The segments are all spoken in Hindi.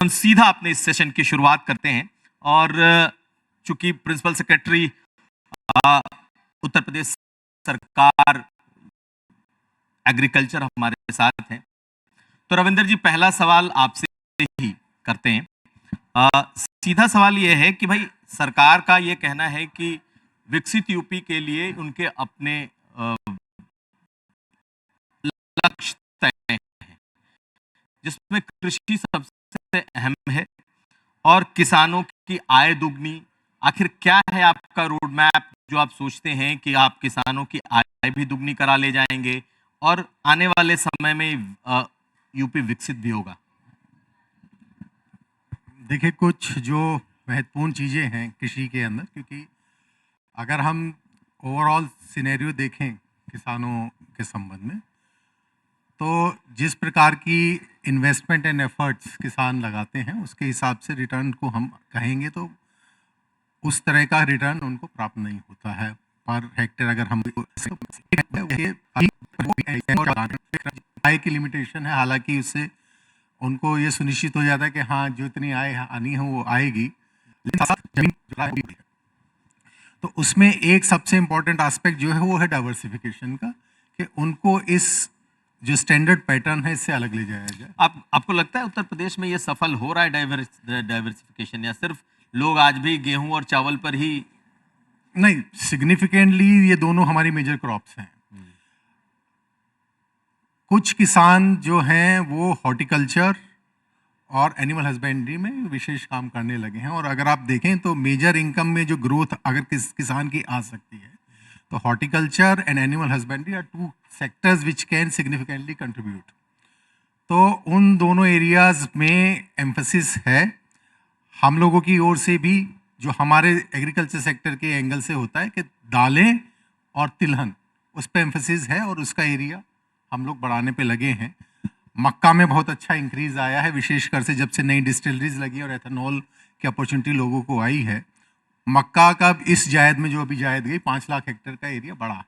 हम सीधा अपने इस सेशन की शुरुआत करते हैं। और चूंकि प्रिंसिपल सेक्रेटरी उत्तर प्रदेश सरकार एग्रीकल्चर हमारे साथ हैं, तो रविंदर जी पहला सवाल आपसे ही करते हैं। सीधा सवाल यह है कि भाई सरकार का यह कहना है कि विकसित यूपी के लिए उनके अपने लक्ष्य तय हैं, जिसमें कृषि सबसे अहम है और किसानों की आय दुगनी। आखिर क्या है आपका रोड मैप जो आप सोचते हैं कि आप किसानों की आय भी दुगनी करा ले जाएंगे और आने वाले समय में यूपी विकसित भी होगा? देखिए, कुछ जो महत्वपूर्ण चीज़ें हैं कृषि के अंदर, क्योंकि अगर हम ओवरऑल सिनेरियो देखें किसानों के संबंध में, तो जिस प्रकार की इन्वेस्टमेंट एंड एफर्ट्स किसान लगाते हैं उसके हिसाब से रिटर्न को हम कहेंगे तो उस तरह का रिटर्न उनको प्राप्त नहीं होता है पर हेक्टेयर। अगर हम आय की लिमिटेशन है, हालांकि उससे उनको ये सुनिश्चित हो जाता है कि हाँ, जो इतनी आय आनी है वो आएगी, लेकिन तो उसमें एक सबसे इम्पोर्टेंट एस्पेक्ट जो है वो है डाइवर्सिफिकेशन का, कि उनको इस जो स्टैंडर्ड पैटर्न है इससे अलग ले जाया जाए। आपको लगता है उत्तर प्रदेश में ये सफल हो रहा है डाइवर्सिफिकेशन, या सिर्फ लोग आज भी गेहूं और चावल पर ही? नहीं, सिग्निफिकेंटली ये दोनों हमारी मेजर क्रॉप्स हैं। कुछ किसान जो हैं वो हॉर्टिकल्चर और एनिमल हस्बेंड्री में विशेष काम करने लगे हैं, और अगर आप देखें तो मेजर इनकम में जो ग्रोथ अगर किसान की आ सकती है तो horticulture and animal husbandry are two sectors which can significantly contribute. तो उन दोनों एरियाज में एम्फेसिस है हम लोगों की ओर से भी, जो हमारे एग्रीकल्चर सेक्टर के एंगल से होता है कि दालें और तिलहन, उस पर एम्फेसिस है और उसका एरिया हम लोग बढ़ाने पे लगे हैं। मक्का में बहुत अच्छा इंक्रीज आया है, विशेषकर से जब से नई डिस्टिलरीज लगी और एथेनॉल की अपॉर्चुनिटी लोगों को आई है। मक्का का इस जायद में जो अभी जायद गई 5 लाख हेक्टेयर का एरिया बढ़ा है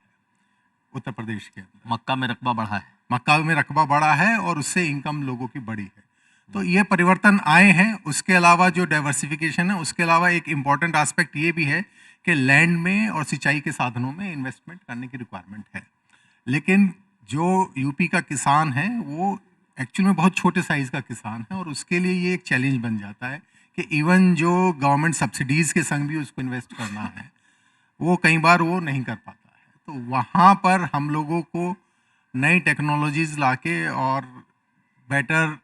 उत्तर प्रदेश के अंदर। मक्का में रकबा बढ़ा है, मक्का में रकबा बढ़ा है और उससे इनकम लोगों की बढ़ी है। तो ये परिवर्तन आए हैं। उसके अलावा जो डाइवर्सिफिकेशन है, उसके अलावा एक इम्पॉर्टेंट एस्पेक्ट ये भी है कि लैंड में और सिंचाई के साधनों में इन्वेस्टमेंट करने की रिक्वायरमेंट है, लेकिन जो यूपी का किसान है वो एक्चुअल में बहुत छोटे साइज का किसान है और उसके लिए ये एक चैलेंज बन जाता है कि इवन जो गवर्नमेंट सब्सिडीज़ के संग भी उसको इन्वेस्ट करना है वो कई बार वो नहीं कर पाता है। तो वहाँ पर हम लोगों को नई टेक्नोलॉजीज़ लाके और बेटर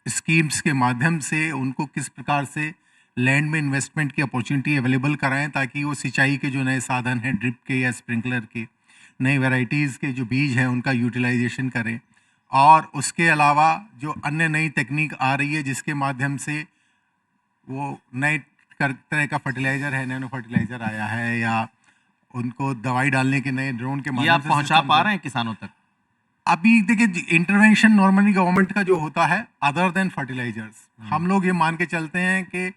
स्कीम्स के माध्यम से उनको किस प्रकार से लैंड में इन्वेस्टमेंट की अपॉर्चुनिटी अवेलेबल कराएं, ताकि वो सिंचाई के जो नए साधन हैं, ड्रिप के या स्प्रिंकलर के, नई वैरायटीज़ के जो बीज हैं उनका यूटिलाइजेशन करें। और उसके अलावा जो अन्य नई तकनीक आ रही है जिसके माध्यम से वो नए तरह का फर्टिलाइज़र है, नैनो फर्टिलाइज़र आया है, या उनको दवाई डालने के नए ड्रोन के ये माध्यम आप से पहुंचा पा रहे हैं किसानों तक? अभी देखिए, इंटरवेंशन नॉर्मली गवर्नमेंट का जो होता है अदर देन फर्टिलाइजर्स, हम लोग ये मान के चलते हैं कि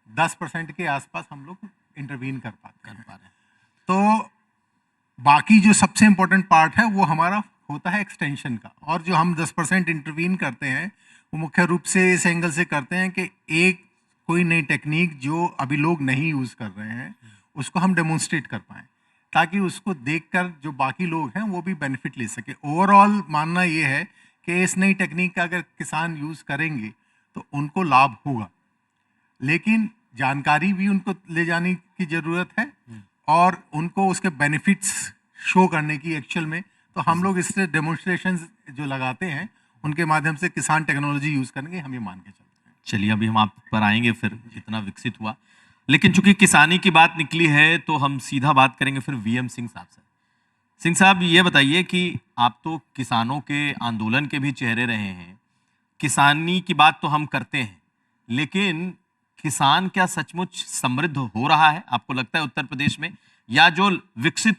10% के आसपास हम लोग इंटरवीन कर पा रहे हैं। तो बाकी जो सबसे इम्पोर्टेंट पार्ट है वो हमारा होता है एक्सटेंशन का, और जो हम 10% इंटरवीन करते हैं वो मुख्य रूप से इस एंगल से करते हैं कि एक कोई नई टेक्निक जो अभी लोग नहीं यूज़ कर रहे हैं उसको हम डेमोन्स्ट्रेट कर पाएँ, ताकि उसको देखकर जो बाकी लोग हैं वो भी बेनिफिट ले सके। ओवरऑल मानना ये है कि इस नई टेक्निक का अगर किसान यूज़ करेंगे तो उनको लाभ होगा, लेकिन जानकारी भी उनको ले जाने की ज़रूरत है और उनको उसके बेनिफिट्स शो करने की एक्चुअल में। तो हम लोग इससे डेमोन्स्ट्रेशंस जो लगाते हैं उनके माध्यम से किसान टेक्नोलॉजी यूज़ करेंगे, हम ये मान के चलते हैं। चलिए, अभी हम आप पर आएंगे फिर कितना विकसित हुआ, लेकिन चूंकि किसानी की बात निकली है तो हम सीधा बात करेंगे फिर वीएम सिंह साहब से। सिंह साहब, ये बताइए कि आप तो किसानों के आंदोलन के भी चेहरे रहे हैं। किसानी की बात तो हम करते हैं, लेकिन किसान क्या सचमुच समृद्ध हो रहा है आपको लगता है उत्तर प्रदेश में, या जो विकसित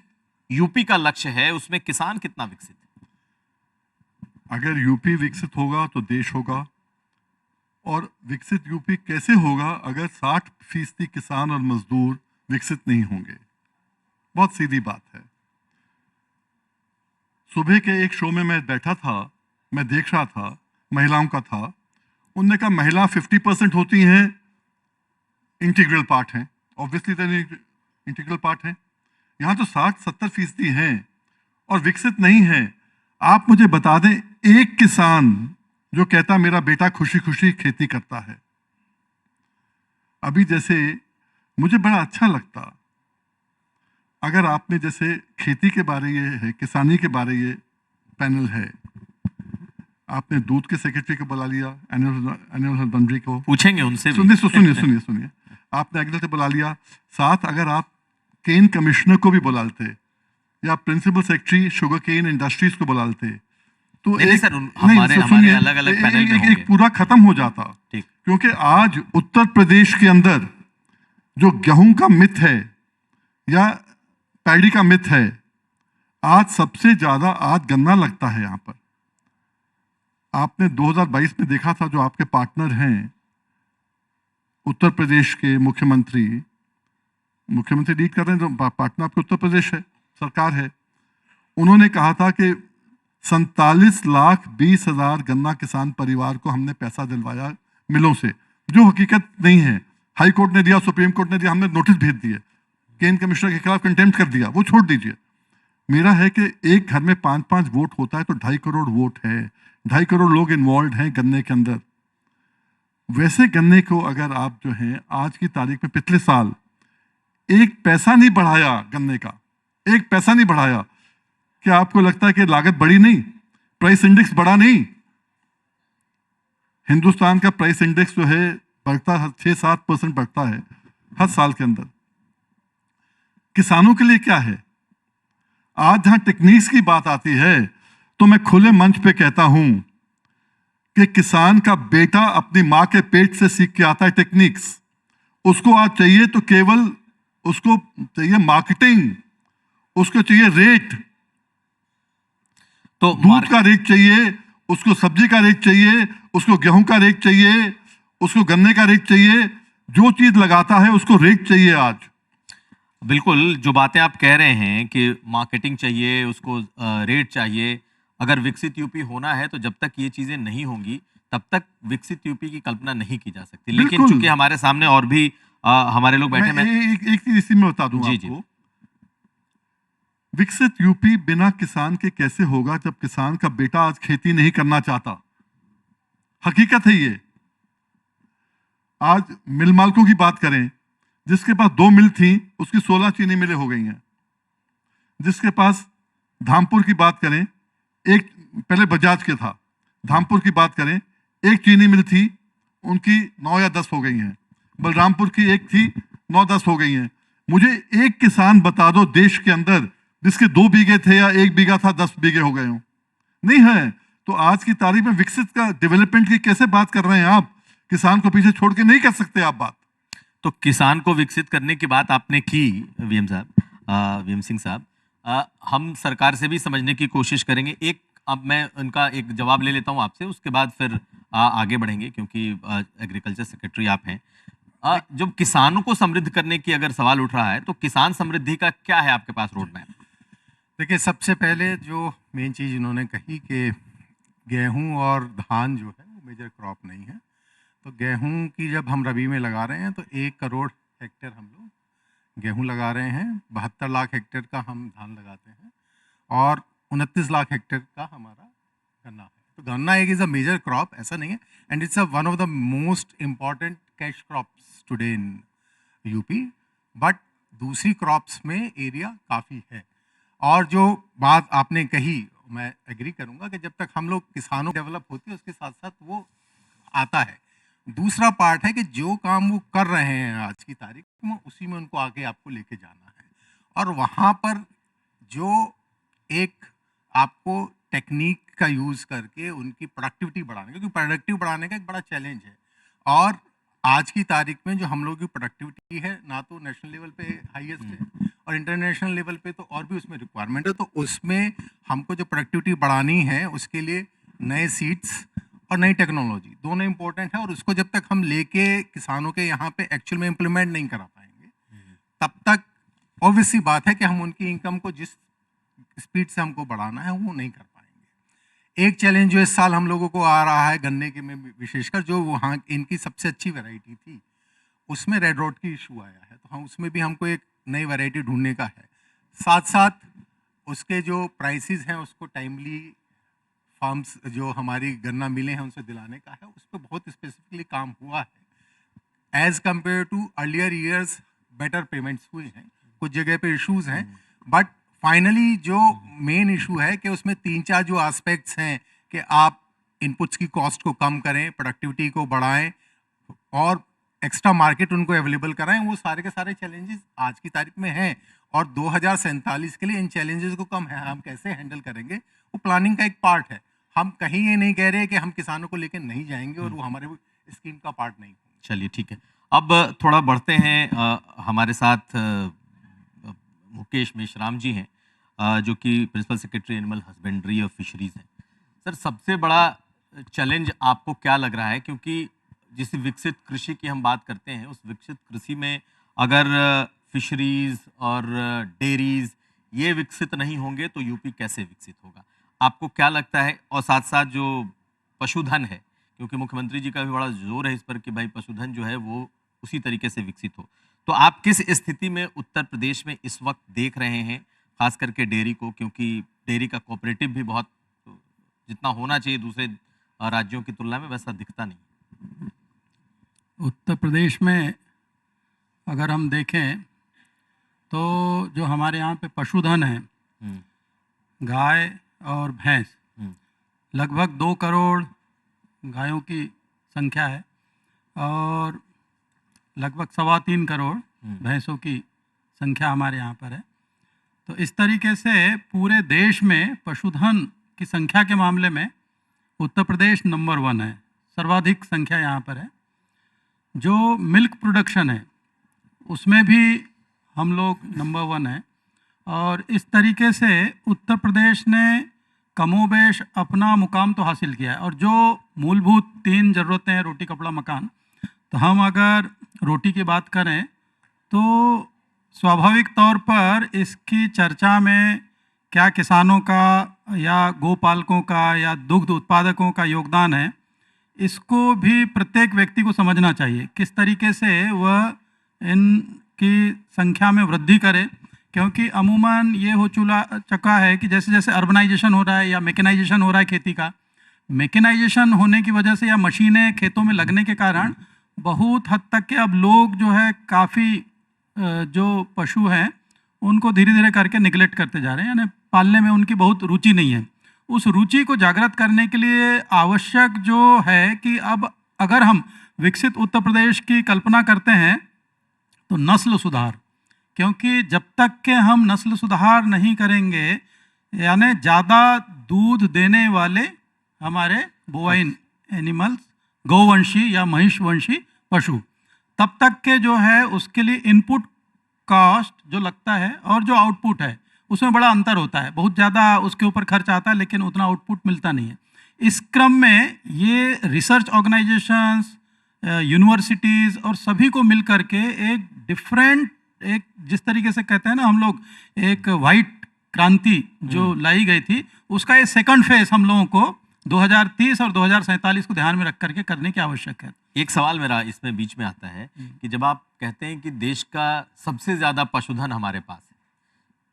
यूपी का लक्ष्य है उसमें किसान कितना विकसित है? अगर यूपी विकसित होगा तो देश होगा, और विकसित यूपी कैसे होगा अगर 60% किसान और मजदूर विकसित नहीं होंगे? बहुत सीधी बात है। सुबह के एक शो में मैं बैठा था, मैं देख रहा था, महिलाओं का था, उनने कहा महिला 50% होती हैं, इंटीग्रल पार्ट हैं, ऑब्वियसली इंटीग्रल पार्ट है। यहाँ तो 60-70% हैं और विकसित नहीं है। आप मुझे बता दें, एक किसान जो कहता मेरा बेटा खुशी खुशी खेती करता है, अभी जैसे मुझे बड़ा अच्छा लगता अगर आपने जैसे खेती के बारे ये है, किसानी के बारे ये पैनल है, आपने दूध के सेक्रेटरी को बुला लिया, एनुअल हस्बेंड्री को पूछेंगे उनसे भी। सुनिए, आपने एग्रीकल्चर बुला लिया, साथ अगर आप केन कमिश्नर को भी बुलाते या principal secretary sugar cane industries को बुलाते तो नहीं, सर, हमारे अलग-अलग पैनल में होंगे। एक पूरा खत्म हो जाता। ठीक। क्योंकि आज उत्तर प्रदेश के अंदर जो गेहूं का मिथ है या पैडी का मिथ है, आज सबसे ज्यादा आज गन्ना लगता है यहाँ पर। आपने 2022 में देखा था, जो आपके पार्टनर हैं उत्तर प्रदेश के मुख्यमंत्री लीड कर रहे हैं, जो पार्टनर आपके उत्तर प्रदेश है, सरकार है, उन्होंने कहा था कि 47,20,000 गन्ना किसान परिवार को हमने पैसा दिलवाया मिलों से, जो हकीकत नहीं है। हाई कोर्ट ने दिया, सुप्रीम कोर्ट ने दिया, हमने नोटिस भेज दिए, केन कमिश्नर के खिलाफ कंटेम्प्ट कर दिया, वो छोड़ दीजिए। मेरा है कि एक घर में 5-5 वोट होता है तो 2.5 करोड़ वोट है, 2.5 करोड़ लोग इन्वॉल्व हैं गन्ने के अंदर। वैसे गन्ने को अगर आप जो है आज की तारीख में, पिछले साल एक पैसा नहीं बढ़ाया गन्ने का, एक पैसा नहीं बढ़ाया, क्या आपको लगता है कि लागत बढ़ी नहीं, प्राइस इंडेक्स बढ़ा नहीं? हिंदुस्तान का प्राइस इंडेक्स जो है बढ़ता 6-7% बढ़ता है हर साल के अंदर। किसानों के लिए क्या है? आज जहां टेक्निक्स की बात आती है तो मैं खुले मंच पे कहता हूं कि किसान का बेटा अपनी मां के पेट से सीख के आता है टेक्निक्स। उसको आज चाहिए तो केवल उसको चाहिए मार्केटिंग, उसको चाहिए रेट, तो दूध का रेट चाहिए, उसको सब्जी का रेट चाहिए, उसको गेहूं का रेट चाहिए, उसको गन्ने का रेट चाहिए, जो चीज लगाता है उसको रेट चाहिए आज। बिल्कुल, जो बातें आप कह रहे हैं कि मार्केटिंग चाहिए, उसको रेट चाहिए, अगर विकसित यूपी होना है तो जब तक ये चीजें नहीं होंगी तब तक विकसित यूपी की कल्पना नहीं की जा सकती। लेकिन चूंकि हमारे सामने और भी हमारे लोग बैठे, मैं एक चीज इसी में बता दूं आपको। विकसित यूपी बिना किसान के कैसे होगा, जब किसान का बेटा आज खेती नहीं करना चाहता। हकीकत है ये। आज मिल मालिकों की बात करें, जिसके पास 2 मिल थी उसकी 16 चीनी मिलें हो गई हैं। जिसके पास धामपुर की बात करें, एक पहले बजाज के था, धामपुर की बात करें, एक चीनी मिल थी, उनकी 9 या 10 हो गई हैं। बलरामपुर की एक थी, 9-10 हो गई हैं। मुझे एक किसान बता दो देश के अंदर जिसके 2 बीघे थे या 1 बीघा था 10 बीघे हो गए हों। नहीं है। तो आज की तारीख में विकसित का डेवलपमेंट की कैसे बात कर रहे हैं आप? किसान को पीछे छोड़ के नहीं कर सकते आप बात। तो किसान को विकसित करने की बात आपने की वीएम सिंह साहब, हम सरकार से भी समझने की कोशिश करेंगे। अब मैं उनका एक जवाब ले लेता हूं आपसे, उसके बाद फिर आगे बढ़ेंगे, क्योंकि एग्रीकल्चर सेक्रेटरी आप हैं। जब किसानों को समृद्ध करने की अगर सवाल उठ रहा है तो किसान समृद्धि का क्या है आपके पास रोड मैप? देखिए, सबसे पहले जो मेन चीज़ इन्होंने कही कि गेहूं और धान जो है वो मेजर क्रॉप नहीं है। तो गेहूं की जब हम रबी में लगा रहे हैं तो 1 करोड़ हेक्टेयर हम लोग गेहूं लगा रहे हैं, 72 लाख हेक्टेयर का हम धान लगाते हैं और 29 लाख हेक्टेयर का हमारा गन्ना है। तो गन्ना एक इज़ अ मेजर क्रॉप, ऐसा नहीं है, and it's one of the most important cash crops today in UP. But दूसरी क्रॉप्स में एरिया काफ़ी है। और जो बात आपने कही, मैं एग्री करूंगा कि जब तक हम लोग किसानों डेवलप होती है उसके साथ साथ वो आता है। दूसरा पार्ट है कि जो काम वो कर रहे हैं आज की तारीख में, उसी में उनको आगे आपको लेके जाना है। और वहाँ पर जो एक आपको टेक्निक का यूज़ करके उनकी प्रोडक्टिविटी बढ़ाने, क्योंकि प्रोडक्टिव बढ़ाने का एक बड़ा चैलेंज है। और आज की तारीख में जो हम लोगों की प्रोडक्टिविटी है, ना तो नेशनल लेवल पे हाईएस्ट है और इंटरनेशनल लेवल पे तो और भी उसमें रिक्वायरमेंट है। तो उसमें हमको जो प्रोडक्टिविटी बढ़ानी है उसके लिए नए सीड्स और नई टेक्नोलॉजी दोनों इंपॉर्टेंट है। और उसको जब तक हम लेके किसानों के यहाँ पे एक्चुअल में इम्प्लीमेंट नहीं करा पाएंगे, तब तक ऑब्वियस सी बात है कि हम उनकी इनकम को जिस स्पीड से हमको बढ़ाना है वो नहीं कर पाएंगे। एक चैलेंज जो इस साल हम लोगों को आ रहा है गन्ने के में विशेषकर, जो वहाँ इनकी सबसे अच्छी वैरायटी थी उसमें रेड रोट की इशू आया है, तो हम उसमें भी हमको एक नई वैरायटी ढूंढने का है। साथ साथ उसके जो प्राइसेस हैं उसको टाइमली फार्म्स जो हमारी गन्ना मिले हैं उनसे दिलाने का है, उस पर बहुत स्पेसिफिकली काम हुआ है। As compare to earlier years better payments हुए हैं, कुछ जगह पे इश्यूज हैं, बट फाइनली जो मेन इशू है कि उसमें 3-4 जो एस्पेक्ट्स हैं कि आप इनपुट्स की कॉस्ट को कम करें, प्रोडक्टिविटी को बढ़ाएं और एक्स्ट्रा मार्केट उनको अवेलेबल कराएं, वो सारे के सारे चैलेंजेस आज की तारीख में हैं। और 2047 के लिए इन चैलेंजेस को हम कैसे हैंडल करेंगे, वो प्लानिंग का एक पार्ट है। हम कहीं ये नहीं कह रहे कि हम किसानों को लेकर नहीं जाएंगे और वो हमारे स्कीम का पार्ट नहीं होंगे। चलिए ठीक है, अब थोड़ा बढ़ते हैं। हमारे साथ मुकेश मेश्राम जी हैं, जो कि प्रिंसिपल सेक्रेटरी एनिमल हस्बेंड्री और फिशरीज हैं। सर, सबसे बड़ा चैलेंज आपको क्या लग रहा है, क्योंकि जिस विकसित कृषि की हम बात करते हैं उस विकसित कृषि में अगर फिशरीज और डेयरीज ये विकसित नहीं होंगे तो यूपी कैसे विकसित होगा? आपको क्या लगता है? और साथ साथ जो पशुधन है, क्योंकि मुख्यमंत्री जी का भी बड़ा जोर है इस पर कि भाई पशुधन जो है वो उसी तरीके से विकसित हो, तो आप किस स्थिति में उत्तर प्रदेश में इस वक्त देख रहे हैं, खास करके डेयरी को, क्योंकि डेयरी का कोऑपरेटिव भी बहुत जितना होना चाहिए दूसरे राज्यों की तुलना में वैसा दिखता नहीं। उत्तर प्रदेश में अगर हम देखें तो जो हमारे यहाँ पे पशुधन है, गाय और भैंस, लगभग 2 करोड़ गायों की संख्या है और लगभग 3.25 करोड़ भैंसों की संख्या हमारे यहाँ पर है। तो इस तरीके से पूरे देश में पशुधन की संख्या के मामले में उत्तर प्रदेश नंबर 1 है, सर्वाधिक संख्या यहाँ पर है। जो मिल्क प्रोडक्शन है उसमें भी हम लोग नंबर 1 हैं और इस तरीके से उत्तर प्रदेश ने कमोबेश अपना मुकाम तो हासिल किया है। और जो मूलभूत 3 ज़रूरतें हैं, रोटी कपड़ा मकान, तो हम अगर रोटी की बात करें तो स्वाभाविक तौर पर इसकी चर्चा में क्या किसानों का या गोपालकों का या दुग्ध उत्पादकों का योगदान है, इसको भी प्रत्येक व्यक्ति को समझना चाहिए किस तरीके से वह इनकी संख्या में वृद्धि करे। क्योंकि अमूमन ये हो चुका है कि जैसे जैसे अर्बनाइजेशन हो रहा है या मैकेनाइजेशन हो रहा है खेती का, मैकेनाइजेशन होने की वजह से या मशीनें खेतों में लगने के कारण बहुत हद तक के अब लोग जो है काफ़ी जो पशु हैं उनको धीरे धीरे करके निगलेक्ट करते जा रहे हैं, यानी पालने में उनकी बहुत रुचि नहीं है। उस रुचि को जागृत करने के लिए आवश्यक जो है कि अब अगर हम विकसित उत्तर प्रदेश की कल्पना करते हैं तो नस्ल सुधार, क्योंकि जब तक के हम नस्ल सुधार नहीं करेंगे, यानी ज़्यादा दूध देने वाले हमारे बोवाइन एनिमल्स, गौवंशी या महिषवंशी पशु, तब तक के जो है उसके लिए इनपुट कॉस्ट जो लगता है और जो आउटपुट है उसमें बड़ा अंतर होता है। बहुत ज़्यादा उसके ऊपर खर्च आता है लेकिन उतना आउटपुट मिलता नहीं है। इस क्रम में ये रिसर्च ऑर्गेनाइजेशंस, यूनिवर्सिटीज़ और सभी को मिल करके एक डिफरेंट, एक जिस तरीके से कहते हैं ना हम लोग, एक वाइट क्रांति जो लाई गई थी, उसका ये सेकंड फेज हम लोगों को 2030 और 2047 को ध्यान में रख करके करने की आवश्यक है। एक सवाल मेरा इसमें बीच में आता है कि जब आप कहते हैं कि देश का सबसे ज़्यादा पशुधन हमारे पास है,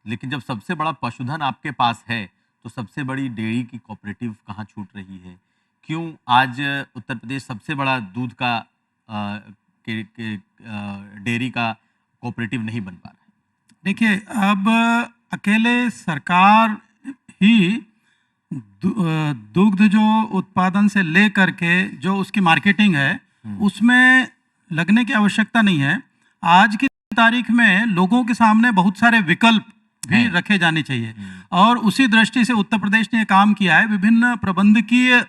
लेकिन जब सबसे बड़ा पशुधन आपके पास है तो सबसे बड़ी डेयरी की कोऑपरेटिव कहाँ छूट रही है? क्यों आज उत्तर प्रदेश सबसे बड़ा दूध का डेयरी का कोऑपरेटिव नहीं बन पा रहा है? देखिए, अब अकेले सरकार ही दुग्ध जो उत्पादन से ले करके जो उसकी मार्केटिंग है उसमें लगने की आवश्यकता नहीं है। आज की तारीख में लोगों के सामने बहुत सारे विकल्प भी रखे जाने चाहिए और उसी दृष्टि से उत्तर प्रदेश ने काम किया है। विभिन्न प्रबंधकीय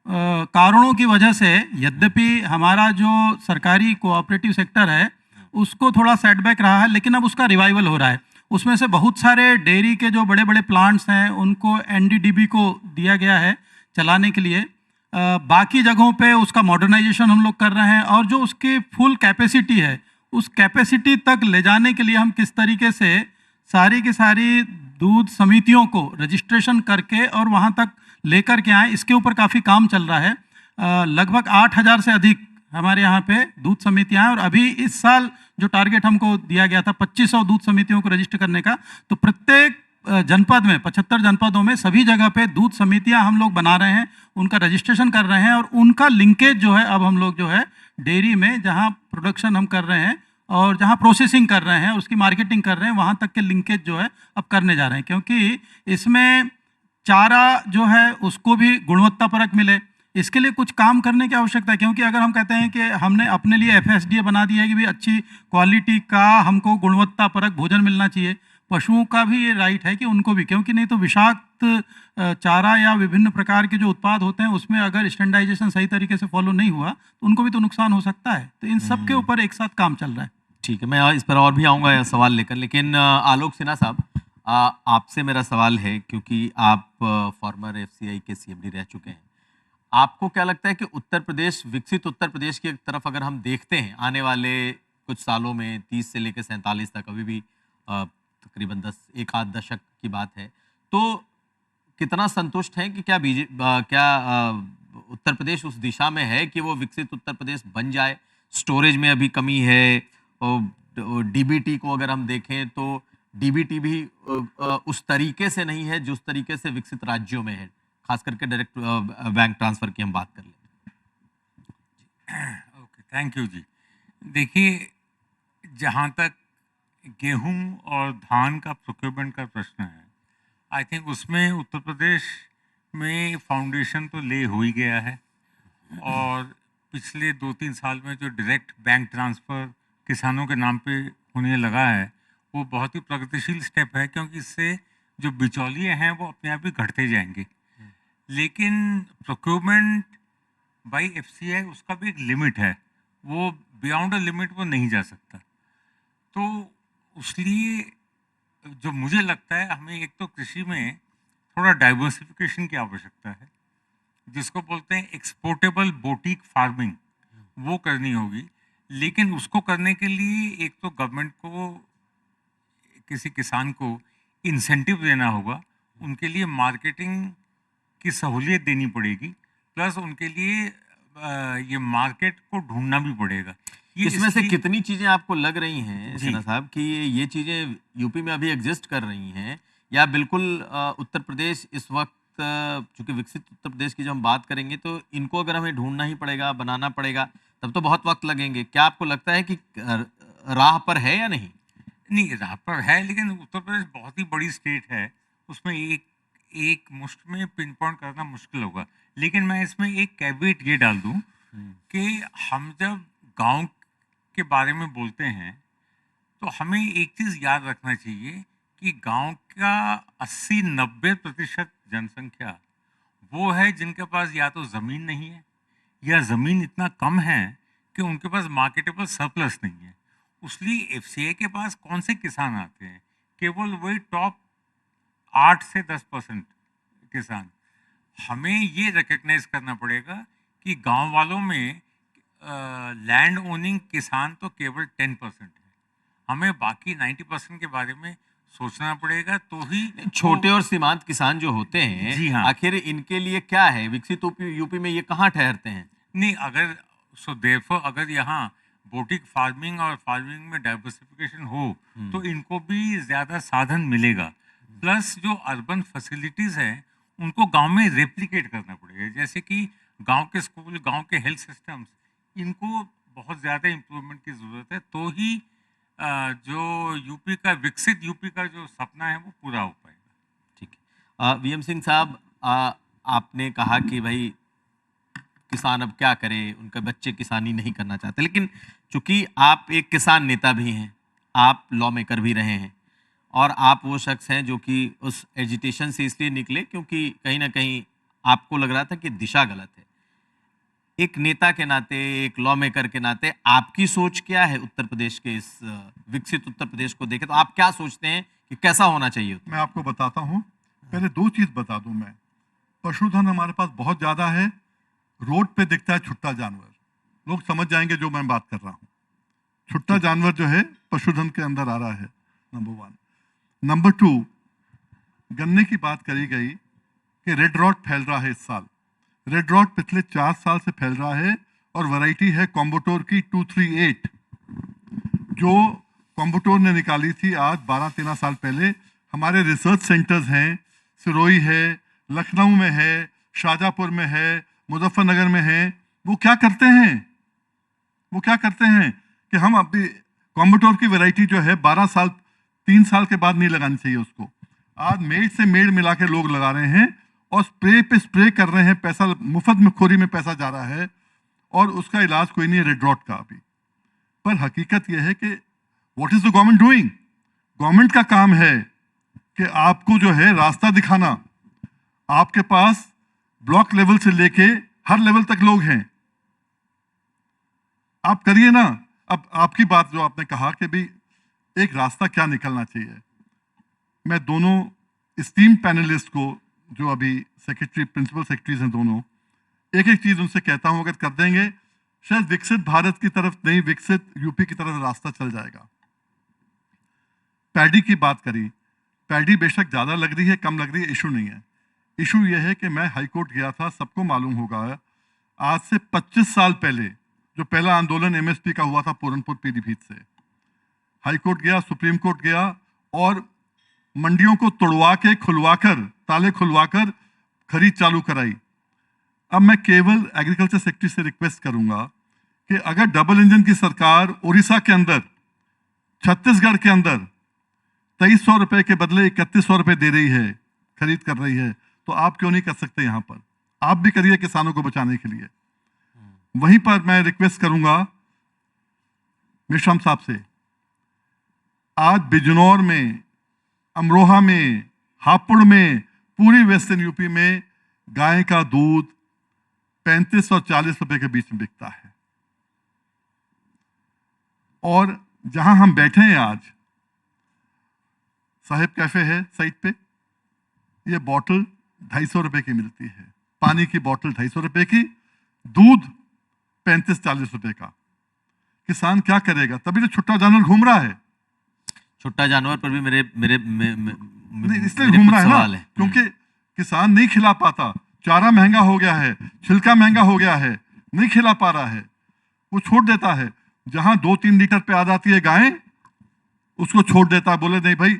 कारणों की वजह से यद्यपि हमारा जो सरकारी कोऑपरेटिव सेक्टर है उसको थोड़ा सेटबैक रहा है, लेकिन अब उसका रिवाइवल हो रहा है। उसमें से बहुत सारे डेयरी के जो बड़े बड़े प्लांट्स हैं उनको एनडीडीबी को दिया गया है चलाने के लिए। बाकी जगहों पे उसका मॉडर्नाइजेशन हम लोग कर रहे हैं और जो उसकी फुल कैपेसिटी है उस कैपेसिटी तक ले जाने के लिए हम किस तरीके से सारी की सारी दूध समितियों को रजिस्ट्रेशन करके और वहाँ तक लेकर के आए, इसके ऊपर काफ़ी काम चल रहा है। लगभग 8,000 से अधिक हमारे यहाँ पे दूध समितियाँ हैं, और अभी इस साल जो टारगेट हमको दिया गया था 2500 दूध समितियों को रजिस्टर करने का, तो प्रत्येक जनपद में 75 जनपदों में सभी जगह पे दूध समितियां हम लोग बना रहे हैं, उनका रजिस्ट्रेशन कर रहे हैं, और उनका लिंकेज जो है अब हम लोग जो है डेयरी में जहां प्रोडक्शन हम कर रहे हैं और जहां प्रोसेसिंग कर रहे हैं, उसकी मार्केटिंग कर रहे हैं, वहां तक के लिंकेज जो है अब करने जा रहे हैं, क्योंकि इसमें चारा जो है उसको भी गुणवत्तापरक मिले, इसके लिए कुछ काम करने की आवश्यकता है। क्योंकि अगर हम कहते हैं कि हमने अपने लिए FSDA बना दिया है कि भी अच्छी क्वालिटी का हमको गुणवत्तापरक भोजन मिलना चाहिए, पशुओं का भी ये राइट है कि उनको भी, क्योंकि नहीं तो विषाक्त चारा या विभिन्न प्रकार के जो उत्पाद होते हैं उसमें अगर स्टैंडर्डाइजेशन सही तरीके से फॉलो नहीं हुआ तो उनको भी तो नुकसान हो सकता है। तो इन सब के ऊपर एक साथ काम चल रहा है। ठीक है, मैं इस पर और भी आऊँगा यह सवाल लेकर, लेकिन आलोक सिन्हा साहब, आपसे मेरा सवाल है, क्योंकि आप फॉर्मर FCI के CMD रह चुके हैं, आपको क्या लगता है कि उत्तर प्रदेश, विकसित उत्तर प्रदेश की तरफ अगर हम देखते हैं आने वाले कुछ सालों में, 30 से लेकर 47 तक, अभी भी तकरीबन 1 आध दशक की बात है, तो कितना संतुष्ट हैं कि क्या उत्तर प्रदेश उस दिशा में है कि वो विकसित उत्तर प्रदेश बन जाए? स्टोरेज में अभी कमी है, और DBT को अगर हम देखें तो DBT भी उस तरीके से नहीं है जिस तरीके से विकसित राज्यों में है, खास करके डायरेक्ट बैंक ट्रांसफर की हम बात कर लें। ओके, थैंक यू जी। देखिए, जहाँ तक गेहूं और धान का प्रोक्योरमेंट का प्रश्न है, आई थिंक उसमें उत्तर प्रदेश में फाउंडेशन तो ले हो ही गया है, और पिछले 2-3 साल में जो डायरेक्ट बैंक ट्रांसफ़र किसानों के नाम पे होने लगा है, वो बहुत ही प्रगतिशील स्टेप है, क्योंकि इससे जो बिचौलिए हैं वो अपने आप ही घटते जाएंगे। लेकिन प्रोक्योरमेंट बाई FCI उसका भी एक लिमिट है, वो बियॉन्ड अ लिमिट वो नहीं जा सकता। तो उसलिए जो मुझे लगता है, हमें एक तो कृषि में थोड़ा डाइवर्सिफिकेशन की आवश्यकता है, जिसको बोलते हैं एक्सपोर्टेबल बोटिक फार्मिंग, वो करनी होगी। लेकिन उसको करने के लिए एक तो गवर्नमेंट को, किसी किसान को इंसेंटिव देना होगा, उनके लिए मार्केटिंग की सहूलियत देनी पड़ेगी, प्लस उनके लिए ये मार्केट को ढूंढना भी पड़ेगा। इसमें से कितनी चीजें आपको लग रही हैं सिन्हा साहब कि ये चीजें यूपी में अभी एग्जिस्ट कर रही हैं, या बिल्कुल उत्तर प्रदेश इस वक्त, चूंकि विकसित उत्तर प्रदेश की जब हम बात करेंगे तो इनको अगर हमें ढूंढना ही पड़ेगा, बनाना पड़ेगा, तब तो बहुत वक्त लगेंगे। क्या आपको लगता है कि राह पर है या नहीं? नहीं, राह पर है, लेकिन उत्तर प्रदेश बहुत ही बड़ी स्टेट है, उसमें एक मुश्त में पिन पॉइंट करना मुश्किल होगा। लेकिन मैं इसमें एक कैवेट ये डाल दूं कि हम जब गांव के बारे में बोलते हैं तो हमें एक चीज़ याद रखना चाहिए कि गांव का 80-90% जनसंख्या वो है जिनके पास या तो ज़मीन नहीं है, या ज़मीन इतना कम है कि उनके पास मार्केटेबल सरप्लस नहीं है। इसलिए FCI के पास कौन से किसान आते हैं? केवल वही टॉप 8 से 10% किसान। हमें ये रिकग्नाइज करना पड़ेगा कि गांव वालों में लैंड ओनिंग किसान तो केवल 10% है। हमें बाकी 90% के बारे में सोचना पड़ेगा, तो ही छोटे और सीमांत किसान जो होते हैं, जी हाँ, आखिर इनके लिए क्या है? विकसित यूपी में ये कहाँ ठहरते हैं? नहीं, अगर देयरफॉर अगर यहाँ बोटिक फार्मिंग और फार्मिंग में डाइवर्सिफिकेशन हो तो इनको भी ज़्यादा साधन मिलेगा। प्लस जो अर्बन फैसिलिटीज़ हैं उनको गांव में रेप्लिकेट करना पड़ेगा, जैसे कि गांव के स्कूल, गांव के हेल्थ सिस्टम्स, इनको बहुत ज़्यादा इम्प्रूवमेंट की ज़रूरत है, तो ही जो यूपी का, विकसित यूपी का जो सपना है वो पूरा हो पाएगा। ठीक है। VM सिंह साहब, आपने कहा कि भाई किसान अब क्या करे, उनके बच्चे किसानी नहीं करना चाहते, लेकिन चूंकि आप एक किसान नेता भी हैं, आप लॉ मेकर भी रहे हैं, और आप वो शख्स हैं जो कि उस एजिटेशन से इसलिए निकले क्योंकि कहीं ना कहीं आपको लग रहा था कि दिशा गलत है। एक नेता के नाते, एक लॉ मेकर के नाते, आपकी सोच क्या है उत्तर प्रदेश के, इस विकसित उत्तर प्रदेश को देखें तो आप क्या सोचते हैं कि कैसा होना चाहिए? मैं आपको बताता हूँ। पहले 2 चीज़ बता दूं मैं। पशुधन हमारे पास बहुत ज़्यादा है। रोड पे दिखता है छुट्टा जानवर, लोग समझ जाएंगे जो मैं बात कर रहा हूँ। छुट्टा जानवर जो है पशुधन के अंदर आ रहा है, नंबर 1। नंबर 2, गन्ने की बात करी गई कि रेड रॉट फैल रहा है इस साल। रेड रॉट पिछले 4 साल से फैल रहा है और वैरायटी है कॉम्बोटोर की 238, जो कॉम्बोटोर ने निकाली थी आज 12-13 साल पहले। हमारे रिसर्च सेंटर्स हैं, सिरोही है, लखनऊ में है, शाहजहाँपुर में है, मुजफ्फरनगर में है। वो क्या करते हैं कि हम अभी कॉम्बोटोर की वैरायटी जो है 12 साल 3 साल के बाद नहीं लगानी चाहिए उसको। आज मेड से मेड मिला के लोग लगा रहे हैं और स्प्रे पे स्प्रे कर रहे हैं, पैसा मुफ्त में खोरी में पैसा जा रहा है और उसका इलाज कोई नहीं है रेड रॉट का अभी। पर हकीकत यह है कि what is the government doing? Government का काम है कि आपको जो है रास्ता दिखाना। आपके पास ब्लॉक लेवल से लेके हर लेवल तक लोग हैं, आप करिए ना। अब आपकी बात जो आपने कहा कि भाई एक रास्ता क्या निकलना चाहिए, मैं दोनों स्टीम पैनलिस्ट को जो अभी सेक्रेटरी प्रिंसिपल सेक्रेटरीज हैं दोनों, एक एक चीज उनसे कहता हूं, अगर कर देंगे शायद विकसित भारत की तरफ नहीं, विकसित यूपी की तरफ रास्ता चल जाएगा। पैडी की बात करी, पैडी बेशक ज्यादा लग रही है कम लग रही है, इशू नहीं है। इशू यह है कि मैं हाईकोर्ट गया था, सबको मालूम होगा आज से 25 साल पहले जो पहला आंदोलन एमएसपी का हुआ था पूरनपुर पीलीभीत से, हाईकोर्ट गया, सुप्रीम कोर्ट गया और मंडियों को तोड़वा के खुलवाकर, ताले खुलवाकर खरीद चालू कराई। अब मैं केवल एग्रीकल्चर सेक्रेटरी से रिक्वेस्ट करूंगा कि अगर डबल इंजन की सरकार उड़ीसा के अंदर, छत्तीसगढ़ के अंदर 2300 रुपए के बदले 3100 रुपए दे रही है, खरीद कर रही है, तो आप क्यों नहीं कर सकते? यहां पर आप भी करिए किसानों को बचाने के लिए। वहीं पर मैं रिक्वेस्ट करूंगा मेश्राम साहब से, आज बिजनौर में, अमरोहा में, हापुड़ में, पूरी वेस्टर्न यूपी में गाय का दूध 35 और 40 रुपए के बीच में बिकता है। और जहां हम बैठे हैं आज, साहिब कैफे है साइड पे, ये बॉटल 250 रुपए की मिलती है, पानी की बॉटल 250 रुपए की, दूध 35-40 रुपए का। किसान क्या करेगा? तभी तो छुट्टा जानवर घूम रहा है। छुट्टा जानवर पर भी मेरे मेरे नहीं, इसलिए घूम रहा है ना, क्योंकि किसान नहीं खिला पाता, चारा महंगा हो गया है, छिलका महंगा हो गया है, नहीं खिला पा रहा है, वो छोड़ देता है। जहां 2-3 लीटर पे आ जाती है गाय, उसको छोड़ देता है, बोले नहीं भाई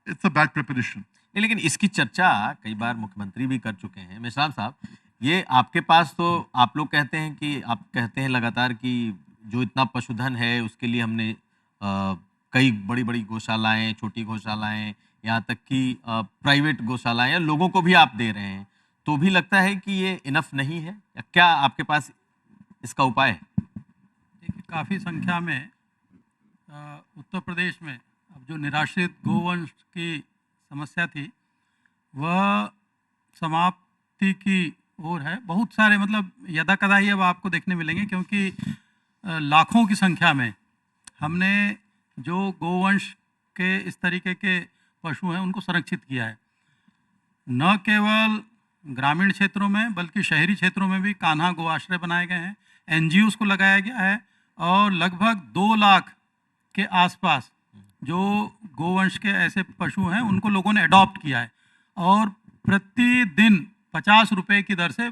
इट्स अ बैड प्रिपरेशन। लेकिन इसकी चर्चा कई बार मुख्यमंत्री भी कर चुके हैं। मेश्राम साहब, ये आपके पास तो आप लोग कहते हैं कि आप कहते हैं लगातार कि जो इतना पशुधन है उसके लिए हमने कई बड़ी बड़ी गौशालाएं, छोटी गौशालाएं, यहाँ तक कि प्राइवेट गौशालाएं या लोगों को भी आप दे रहे हैं, तो भी लगता है कि ये इनफ नहीं है, या क्या आपके पास इसका उपाय है? देखिए, काफ़ी संख्या में उत्तर प्रदेश में अब जो निराश्रित गोवंश की समस्या थी वह समाप्ति की ओर है। बहुत सारे मतलब यदा कदा ही अब आपको देखने मिलेंगे, क्योंकि लाखों की संख्या में हमने जो गोवंश के इस तरीके के पशु हैं उनको संरक्षित किया है। न केवल ग्रामीण क्षेत्रों में बल्कि शहरी क्षेत्रों में भी कान्हा गो आश्रय बनाए गए हैं, एनजीओस को लगाया गया है और लगभग 2 लाख के आसपास जो गोवंश के ऐसे पशु हैं उनको लोगों ने अडॉप्ट किया है और प्रतिदिन 50 रुपए की दर से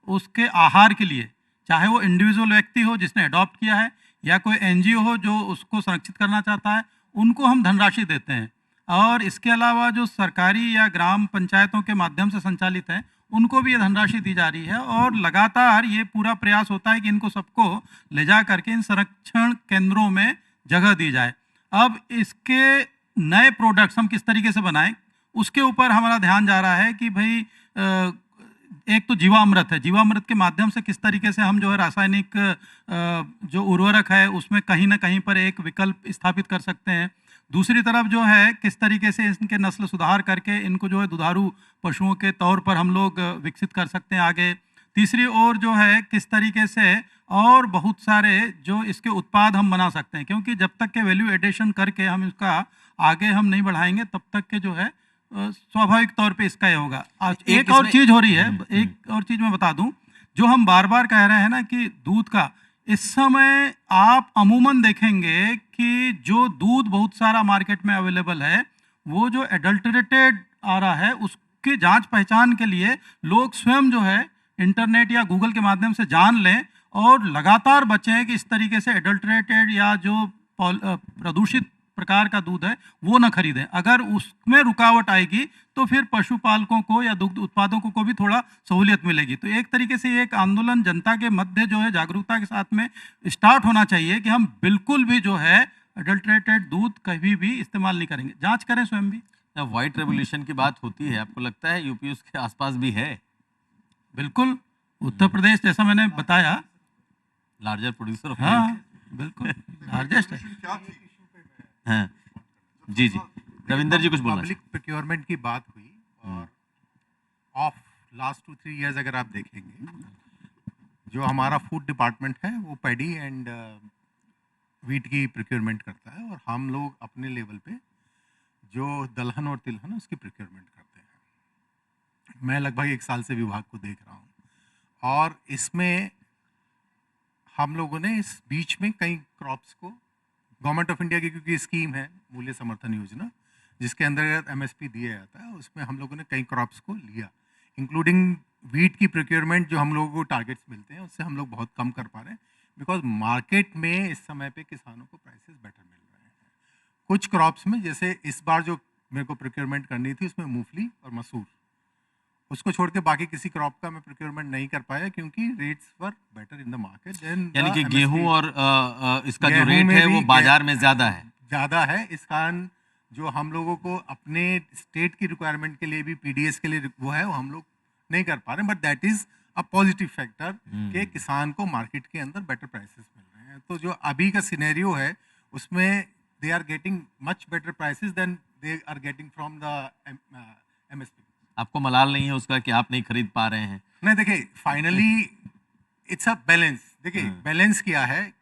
उसके आहार के लिए, चाहे वो इंडिविजुअल व्यक्ति हो जिसने अडॉप्ट किया है या कोई एनजीओ हो जो उसको संरक्षित करना चाहता है, उनको हम धनराशि देते हैं। और इसके अलावा जो सरकारी या ग्राम पंचायतों के माध्यम से संचालित है उनको भी ये धनराशि दी जा रही है और लगातार ये पूरा प्रयास होता है कि इनको सबको ले जा करके इन संरक्षण केंद्रों में जगह दी जाए। अब इसके नए प्रोडक्ट्स हम किस तरीके से बनाएं, उसके ऊपर हमारा ध्यान जा रहा है कि भाई एक तो जीवामृत है, जीवामृत के माध्यम से किस तरीके से हम जो है रासायनिक जो उर्वरक है उसमें कहीं ना कहीं पर एक विकल्प स्थापित कर सकते हैं। दूसरी तरफ जो है किस तरीके से इनके नस्ल सुधार करके इनको जो है दुधारू पशुओं के तौर पर हम लोग विकसित कर सकते हैं आगे। तीसरी ओर जो है किस तरीके से और बहुत सारे जो इसके उत्पाद हम बना सकते हैं, क्योंकि जब तक के वैल्यू एडिशन करके हम इसका आगे हम नहीं बढ़ाएंगे तब तक के जो है स्वाभाविक तौर पे इसका ये होगा। एक और चीज हो रही है, एक और चीज मैं बता दूं, जो हम बार बार कह रहे हैं ना कि दूध का, इस समय आप अमूमन देखेंगे कि जो दूध बहुत सारा मार्केट में अवेलेबल है वो जो एडल्टरेटेड आ रहा है उसके जांच पहचान के लिए लोग स्वयं जो है इंटरनेट या गूगल के माध्यम से जान लें और लगातार बचें कि इस तरीके से एडल्ट्रेटेड या जो प्रदूषित प्रकार का दूध है वो ना खरीदें। अगर उसमें रुकावट आएगी तो फिर पशुपालकों को या दुग्ध उत्पादकों को भी थोड़ा सहूलियत मिलेगी। तो एक तरीके से ये एक आंदोलन जनता के मध्य जो है जागरूकता के साथ में स्टार्ट होना चाहिए कि हम बिल्कुल भी जो है एडल्ट्रेटेड दूध कभी भी इस्तेमाल नहीं करेंगे। जांच करें स्वयं भी। जब व्हाइट रेवोल्यूशन की बात होती है, आपको लगता है यूपी उसके आसपास भी है? बिल्कुल, उत्तर प्रदेश जैसा मैंने बताया, लार्जर प्रोड्यूसर ऑफ हाँ बिल्कुल लार्जेस्ट है। क्या थी? हाँ जी जी, रविंदर जी कुछ बोलना पब्लिक प्रोक्योरमेंट की बात हुई और ऑफ लास्ट 2-3 इयर्स अगर आप देखेंगे, जो हमारा फूड डिपार्टमेंट है वो पैडी एंड वीट की प्रोक्योरमेंट करता है और हम लोग अपने लेवल पे जो दलहन और तिलहन है उसकी प्रोक्योरमेंट करते हैं। मैं लगभग 1 साल से विभाग को देख रहा हूँ और इसमें हम लोगों ने इस बीच में कई क्रॉप्स को गवर्नमेंट ऑफ इंडिया की क्योंकि स्कीम है मूल्य समर्थन योजना जिसके अंदर एमएसपी दिया जाता है, उसमें हम लोगों ने कई क्रॉप्स को लिया, इंक्लूडिंग वीट की प्रोक्योरमेंट। जो हम लोगों को टारगेट्स मिलते हैं उससे हम लोग बहुत कम कर पा रहे हैं बिकॉज मार्केट में इस समय पे किसानों को प्राइसेस बेटर मिल रहे हैं। कुछ क्रॉप्स में जैसे इस बार जो मेरे को प्रोक्योरमेंट करनी थी उसमें मूंगफली और मसूर, उसको छोड़ के बाकी किसी क्रॉप का मैं प्रोक्योरमेंट नहीं कर पाया क्योंकि rates were better in the market than यानी कि गेहूं और इसका जो गेहूं रेट में है भी वो बाजार में ज्यादा है। ज़्यादा है। इस कारण जो हम लोगों को अपने स्टेट की रिक्वायरमेंट के लिए भी पीडीएस के लिए वो है वो हम लोग नहीं कर पा रहे हैं, but that is a positive factor कि किसान को मार्केट के अंदर बेटर प्राइसेस मिल रहे हैं। तो जो अभी का सिनेरियो है उसमें they are getting much better prices than they are getting from the MSP. आपको मलाल नहीं है उसका कि आप नहीं खरीद पा रहे हैं? नहीं, देखिए फाइनली इट्स अ बैलेंस। देखिए बैलेंस क्या है,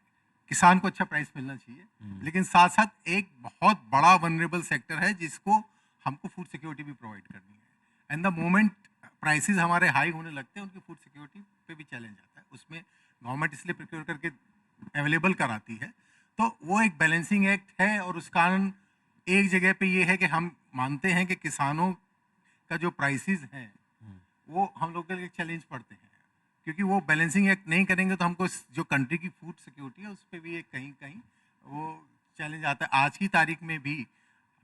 किसान को अच्छा प्राइस मिलना चाहिए लेकिन साथ साथ एक बहुत बड़ा वनरेबल सेक्टर है जिसको हमको फूड सिक्योरिटी भी प्रोवाइड करनी है एंड द मोमेंट प्राइसेस हमारे हाई होने लगते हैं उनकी फूड सिक्योरिटी पे भी चैलेंज आता है। उसमें गवर्नमेंट इसलिए प्रोक्योर करके अवेलेबल कराती है, तो वो एक बैलेंसिंग एक्ट है और उस कारण एक जगह पे ये है कि हम मानते हैं कि किसानों का जो प्राइसेस हैं वो हम लोग के लिए चैलेंज पड़ते हैं क्योंकि वो बैलेंसिंग एक्ट नहीं करेंगे तो हमको जो कंट्री की फूड सिक्योरिटी है उस पर भी एक कहीं कहीं वो चैलेंज आता है। आज की तारीख में भी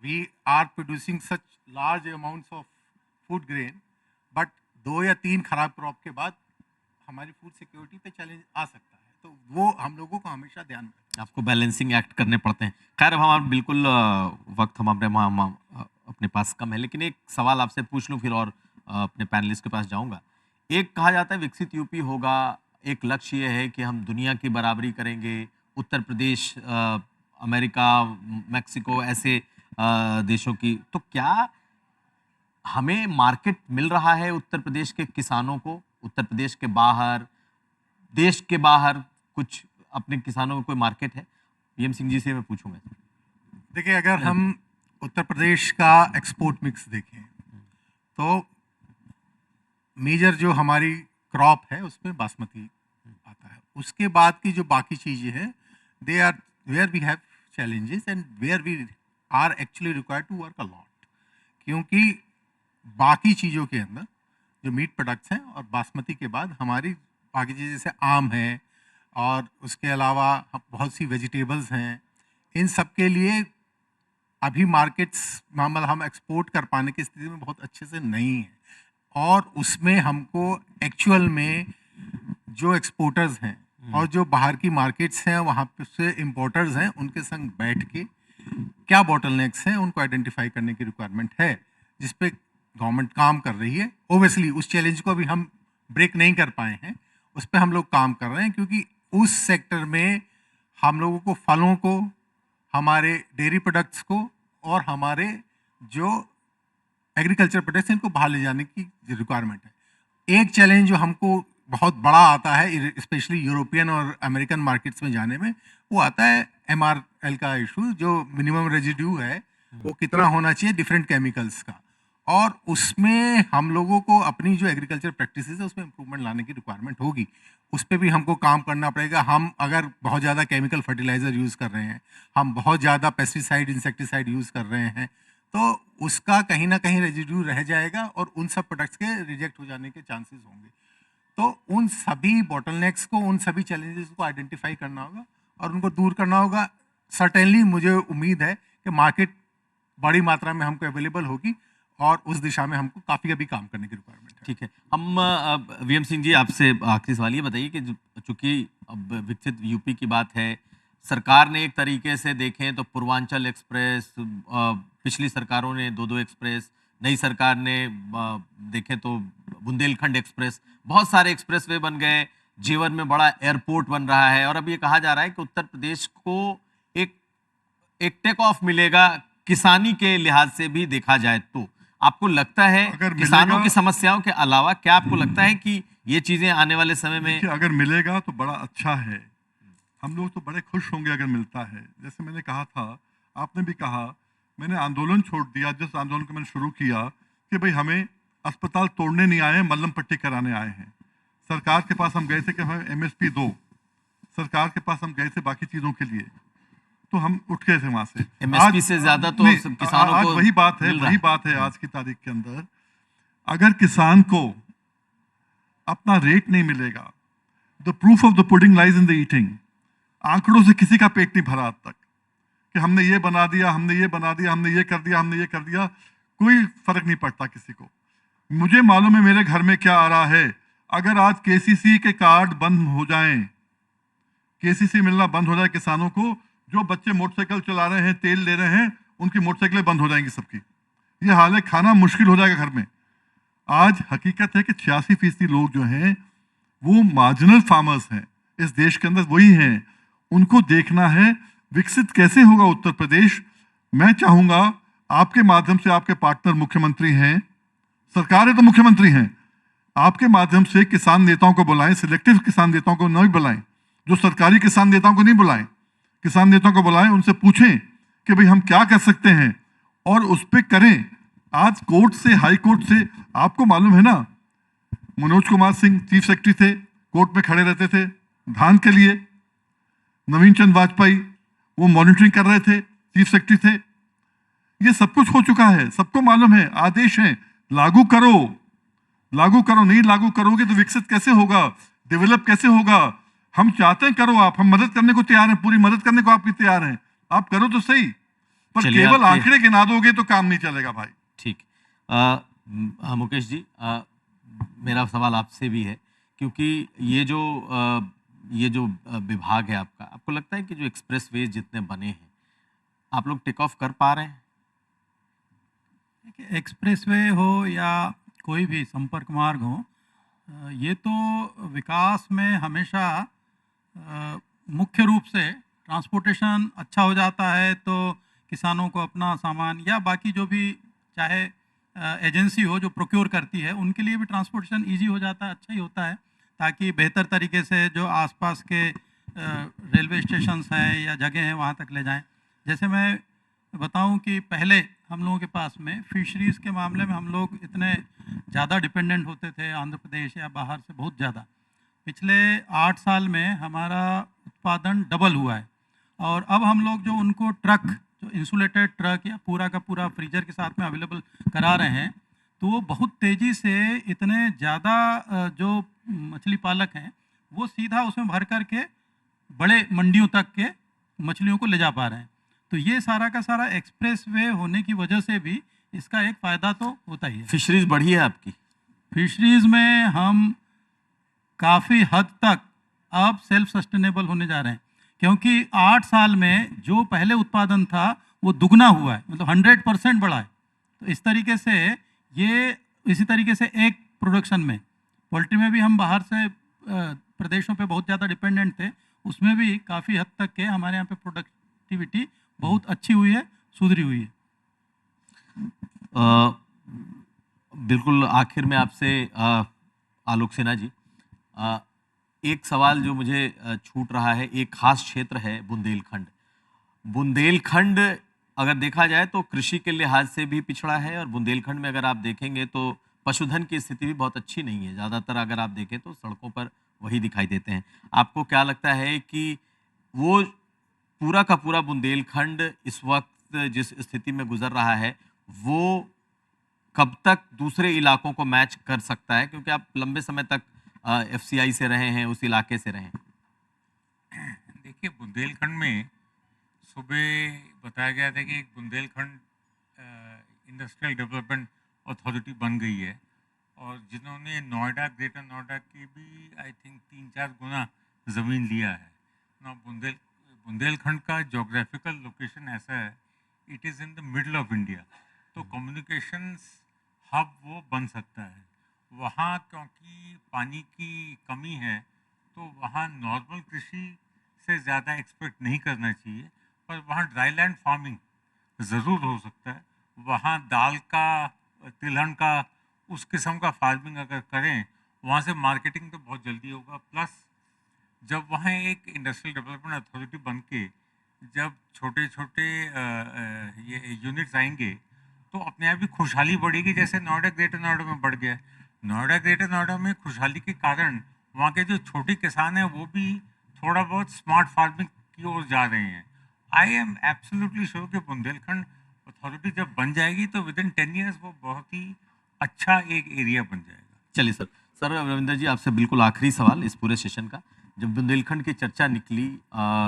we are producing such large amounts of food grain but 2 या 3 खराब क्रॉप के बाद हमारी फूड सिक्योरिटी पे चैलेंज आ सकता है, तो वो हम लोगों को हमेशा ध्यान में रखना है। आपको बैलेंसिंग एक्ट करने पड़ते हैं। खैर अब हमारा बिल्कुल वक्त हमारे अपने पास कम है, लेकिन एक सवाल आपसे पूछ लूँ फिर और अपने पैनलिस्ट के पास जाऊंगा। एक कहा जाता है विकसित यूपी होगा, एक लक्ष्य ये है कि हम दुनिया की बराबरी करेंगे। उत्तर प्रदेश अमेरिका, मैक्सिको ऐसे देशों की, तो क्या हमें मार्केट मिल रहा है उत्तर प्रदेश के किसानों को? उत्तर प्रदेश के बाहर, देश के बाहर कुछ अपने किसानों को कोई मार्केट है? पीएम सिंह जी से मैं पूछूंगा। देखिए अगर हम उत्तर प्रदेश का एक्सपोर्ट मिक्स देखें तो मेजर जो हमारी क्रॉप है उसमें बासमती आता है। उसके बाद की जो बाकी चीज़ें हैं they are where we have challenges and where we are actually required to work a lot, क्योंकि बाकी चीज़ों के अंदर जो मीट प्रोडक्ट्स हैं और बासमती के बाद हमारी बाकी चीज़ें जैसे आम है और उसके अलावा बहुत सी वेजिटेबल्स हैं, इन सब के लिए अभी मार्केट्स मामला हम एक्सपोर्ट कर पाने की स्थिति में बहुत अच्छे से नहीं है और उसमें हमको एक्चुअल में जो एक्सपोर्टर्स हैं और जो बाहर की मार्केट्स हैं वहाँ पे से इम्पोर्टर्स हैं उनके संग बैठ के क्या बॉटलनेक्स हैं उनको आइडेंटिफाई करने की रिक्वायरमेंट है जिस पे गवर्नमेंट काम कर रही है। ओबियसली उस चैलेंज को अभी हम ब्रेक नहीं कर पाए हैं, उस पर हम लोग काम कर रहे हैं क्योंकि उस सेक्टर में हम लोगों को फलों को, हमारे डेयरी प्रोडक्ट्स को और हमारे जो एग्रीकल्चर प्रोडक्ट्स इनको बाहर ले जाने की रिक्वायरमेंट है। एक चैलेंज जो हमको बहुत बड़ा आता है स्पेशली यूरोपियन और अमेरिकन मार्केट्स में जाने में, वो आता है MRL का इशू, जो मिनिमम रेजिड्यू है वो कितना होना चाहिए डिफरेंट केमिकल्स का, और उसमें हम लोगों को अपनी जो एग्रीकल्चर प्रैक्टिसेस है उसमें इंप्रूवमेंट लाने की रिक्वायरमेंट होगी। उस पर भी हमको काम करना पड़ेगा। हम अगर बहुत ज़्यादा केमिकल फर्टिलाइज़र यूज़ कर रहे हैं, हम बहुत ज़्यादा पेस्टिसाइड इंसेक्टिसाइड यूज़ कर रहे हैं, तो उसका कहीं ना कहीं रेजिड्यू रह जाएगा और उन सब प्रोडक्ट्स के रिजेक्ट हो जाने के चांसेस होंगे। तो उन सभी बॉटलनेक्स को, उन सभी चैलेंजेस को आइडेंटिफाई करना होगा और उनको दूर करना होगा। सर्टेनली मुझे उम्मीद है कि मार्केट बड़ी मात्रा में हमको अवेलेबल होगी और उस दिशा में हमको काफ़ी अभी काम करने की रिक्वायरमेंट है। ठीक है, हम वीएम सिंह जी आपसे आखिरी सवाल ये बताइए कि चूंकि अब विकसित यूपी की बात है, सरकार ने एक तरीके से देखें तो पूर्वांचल एक्सप्रेस, पिछली सरकारों ने 2-2 एक्सप्रेस, नई सरकार ने देखें तो बुंदेलखंड एक्सप्रेस, बहुत सारे एक्सप्रेसवे बन गए, जेवर में बड़ा एयरपोर्ट बन रहा है और अब ये कहा जा रहा है कि उत्तर प्रदेश को एक एक टेक ऑफ मिलेगा किसानी के लिहाज से भी देखा जाए तो। आपको लगता है अगर किसानों मिलेगा- की समस्याओं के अलावा क्या आपको लगता है कि ये चीजें आने वाले समय में देखिए, अगर मिलेगा तो बड़ा अच्छा है, हम लोग तो बड़े खुश होंगे अगर मिलता है। जैसे मैंने कहा था, आपने भी कहा, मैंने आंदोलन छोड़ दिया जिस आंदोलन को मैंने शुरू किया कि भाई हमें अस्पताल तोड़ने नहीं आए हैं, मल्लम पट्टी कराने आए हैं। सरकार के पास हम गए थे कि हमें एमएसपी दो, सरकार के पास हम गए थे बाकी चीज़ों के लिए, तो हम उठ गए थे वहां से। एमएसपी से ज्यादा तो नहीं, सब किसानों आज को वही बात है, मिल रहा वही है। बात है आज की तारीख के अंदर। अगर किसान को अपना रेट नहीं मिलेगा, the proof of the pudding lies in the eating. आंकड़ों से किसी का पेट नहीं भरा आज तक कि हमने ये बना दिया, हमने ये बना दिया, हमने ये कर दिया, हमने ये कर दिया, कोई फर्क नहीं पड़ता किसी को। मुझे मालूम है मेरे घर में क्या आ रहा है। अगर आज केसीसी के कार्ड बंद हो जाएं, केसीसी मिलना बंद हो जाए किसानों को, जो बच्चे मोटरसाइकिल चला रहे हैं, तेल ले रहे हैं, उनकी मोटरसाइकिलें बंद हो जाएंगी सबकी। ये हाल है, खाना मुश्किल हो जाएगा घर में। आज हकीकत है कि 86% लोग जो हैं वो मार्जिनल फार्मर्स हैं इस देश के अंदर, वही हैं। उनको देखना है विकसित कैसे होगा उत्तर प्रदेश। मैं चाहूंगा आपके माध्यम से, आपके पार्टनर मुख्यमंत्री हैं, सरकार है तो मुख्यमंत्री हैं, आपके माध्यम से किसान नेताओं को बुलाएं, सिलेक्टिव किसान नेताओं को नहीं बुलाएं, जो सरकारी किसान नेताओं को नहीं बुलाएं, किसान नेताओं को बुलाएं, उनसे पूछें कि भाई हम क्या कर सकते हैं और उस पर करें। आज कोर्ट से, हाई कोर्ट से, आपको मालूम है ना, मनोज कुमार सिंह चीफ सेक्रेटरी थे, कोर्ट में खड़े रहते थे धान के लिए। नवीन चंद वाजपेयी वो मॉनिटरिंग कर रहे थे, चीफ सेक्रेटरी थे। ये सब कुछ हो चुका है, सबको मालूम है, आदेश हैं, लागू करो, लागू करो। नहीं लागू करोगे तो विकसित कैसे होगा, डेवलप कैसे होगा। हम चाहते हैं करो आप, हम मदद करने को तैयार हैं, पूरी मदद करने को आपकी तैयार हैं, आप करो तो सही, पर चलिए, केवल आपके- आंकड़े गिना दोगे तो काम नहीं चलेगा भाई। ठीक। मुकेश जी, मेरा सवाल आपसे भी है, क्योंकि ये जो विभाग है आपका, आपको लगता है कि जो एक्सप्रेसवेज जितने बने हैं, आप लोग टेक ऑफ कर पा रहे हैं? देखिए, एक्सप्रेसवे हो या कोई भी संपर्क मार्ग हो, ये तो विकास में हमेशा मुख्य रूप से ट्रांसपोर्टेशन अच्छा हो जाता है तो किसानों को अपना सामान या बाकी जो भी चाहे एजेंसी हो जो प्रोक्योर करती है, उनके लिए भी ट्रांसपोर्टेशन इजी हो जाता है, अच्छा ही होता है, ताकि बेहतर तरीके से जो आसपास के रेलवे स्टेशंस हैं या जगह हैं वहाँ तक ले जाएं। जैसे मैं बताऊं कि पहले हम लोगों के पास में फिशरीज़ के मामले में हम लोग इतने ज़्यादा डिपेंडेंट होते थे आंध्र प्रदेश या बाहर से, बहुत ज़्यादा। पिछले 8 साल में हमारा उत्पादन डबल हुआ है और अब हम लोग जो उनको ट्रक, जो इंसुलेटेड ट्रक या पूरा का पूरा फ्रीजर के साथ में अवेलेबल करा रहे हैं, तो वो बहुत तेज़ी से इतने ज़्यादा जो मछली पालक हैं वो सीधा उसमें भर करके बड़े मंडियों तक के मछलियों को ले जा पा रहे हैं। तो ये सारा का सारा एक्सप्रेस वे होने की वजह से भी इसका एक फ़ायदा तो होता ही है। फिशरीज बढ़ी है आपकी? फिशरीज़ में हम काफ़ी हद तक अब सेल्फ सस्टेनेबल होने जा रहे हैं, क्योंकि 8 साल में जो पहले उत्पादन था वो दुगना हुआ है, मतलब 100% बढ़ा है। तो इस तरीके से ये, इसी तरीके से एक प्रोडक्शन में, पोल्ट्री में भी हम बाहर से प्रदेशों पे बहुत ज़्यादा डिपेंडेंट थे, उसमें भी काफ़ी हद तक के हमारे यहाँ पे प्रोडक्टिविटी बहुत अच्छी हुई है, सुधरी हुई है। बिल्कुल आखिर में आपसे आलोक सिन्हा जी, एक सवाल जो मुझे छूट रहा है, एक खास क्षेत्र है बुंदेलखंड। बुंदेलखंड अगर देखा जाए तो कृषि के लिहाज से भी पिछड़ा है और बुंदेलखंड में अगर आप देखेंगे तो पशुधन की स्थिति भी बहुत अच्छी नहीं है। ज़्यादातर अगर आप देखें तो सड़कों पर वही दिखाई देते हैं। आपको क्या लगता है कि वो पूरा का पूरा बुंदेलखंड इस वक्त जिस स्थिति में गुजर रहा है वो कब तक दूसरे इलाकों को मैच कर सकता है, क्योंकि आप लंबे समय तक एफसीआई से रहे हैं, उस इलाके से रहे हैं। देखिए, बुंदेलखंड में सुबह बताया गया था कि एक बुंदेलखंड इंडस्ट्रियल डेवलपमेंट अथॉरिटी बन गई है, और जिन्होंने नोएडा, ग्रेटर नोएडा की भी आई थिंक 3-4 गुना ज़मीन लिया है ना। बुंदेलखंड का जोग्राफिकल लोकेशन ऐसा है, it is in the middle of India, तो कम्युनिकेशंस हब वो बन सकता है वहाँ। क्योंकि पानी की कमी है, तो वहाँ नॉर्मल कृषि से ज़्यादा एक्सपेक्ट नहीं करना चाहिए, पर वहाँ ड्राई लैंड फार्मिंग ज़रूर हो सकता है। वहाँ दाल का, तिलहन का, उस किस्म का फार्मिंग अगर करें, वहाँ से मार्केटिंग तो बहुत जल्दी होगा। प्लस जब वहाँ एक इंडस्ट्रियल डेवलपमेंट अथॉरिटी बन के जब छोटे छोटे ये यूनिट्स आएंगे, तो अपने आप ही खुशहाली बढ़ेगी, जैसे नोएडा, ग्रेटर नोएडा में बढ़ गया है। नोएडा, ग्रेटर नोएडा में खुशहाली के कारण वहाँ के जो छोटे किसान हैं वो भी थोड़ा बहुत स्मार्ट फार्मिंग की ओर जा रहे हैं। आई एम एब्सोल्युटली श्योर कि बुंदेलखंड अथॉरिटी जब बन जाएगी तो विद इन 10 ईयर्स वो बहुत ही अच्छा एक एरिया बन जाएगा। चलिए सर। सर रविंदर जी, आपसे बिल्कुल आखिरी सवाल इस पूरे सेशन का। जब बुंदेलखंड की चर्चा निकली,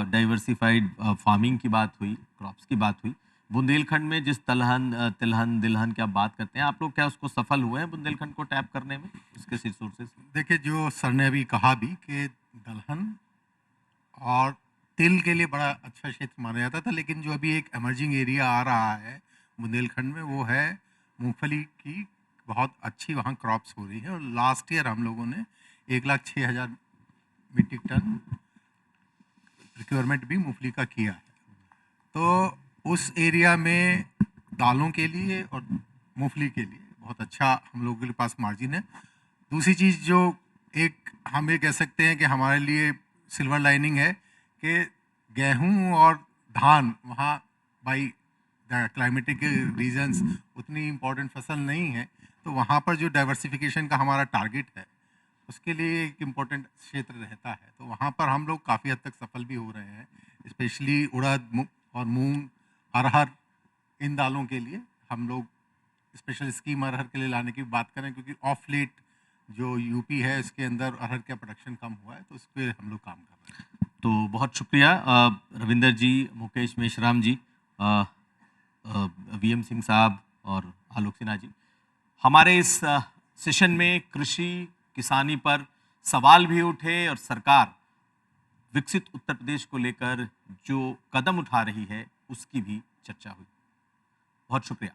डाइवर्सिफाइड फार्मिंग की बात हुई, क्रॉप्स की बात हुई, बुंदेलखंड में जिस तिलहन दिलहन की आप बात करते हैं, आप लोग क्या उसको सफल हुए हैं बुंदेलखंड को टैप करने में, उसके रिसोर्सेज? देखिए, जो सर ने अभी कहा भी कि दलहन और तिल के लिए बड़ा अच्छा क्षेत्र माना जाता था, लेकिन जो अभी एक इमर्जिंग एरिया आ रहा है बुंदेलखंड में, वो है मूंगफली की। बहुत अच्छी वहाँ क्रॉप्स हो रही है, और लास्ट ईयर हम लोगों ने 1,06,000 मीट्रिक टन रिक्वायरमेंट भी मूंगफली का किया है। तो उस एरिया में दालों के लिए और मूंगफली के लिए बहुत अच्छा हम लोगों के पास मार्जिन है। दूसरी चीज़ जो एक हम ये कह सकते हैं कि हमारे लिए सिल्वर लाइनिंग है कि गेहूं और धान वहाँ बाई क्लाइमेटिक रीजंस उतनी इम्पोर्टेंट फसल नहीं है, तो वहाँ पर जो डाइवर्सिफिकेशन का हमारा टारगेट है उसके लिए एक इम्पोर्टेंट क्षेत्र रहता है। तो वहाँ पर हम लोग काफ़ी हद तक सफल भी हो रहे हैं, स्पेशली उड़द और मूंग, अरहर, इन दालों के लिए हम लोग स्पेशल स्कीम अरहर के लिए लाने की बात करें, क्योंकि ऑफ लेट जो यूपी है इसके अंदर अरहर का प्रोडक्शन कम हुआ है, तो उस पर हम लोग काम कर रहे हैं। तो बहुत शुक्रिया रविंदर जी, मुकेश मेश्राम जी, वीएम सिंह साहब और आलोक सिन्हा जी। हमारे इस सेशन में कृषि किसानी पर सवाल भी उठे और सरकार विकसित उत्तर प्रदेश को लेकर जो कदम उठा रही है उसकी भी चर्चा हुई। बहुत शुक्रिया।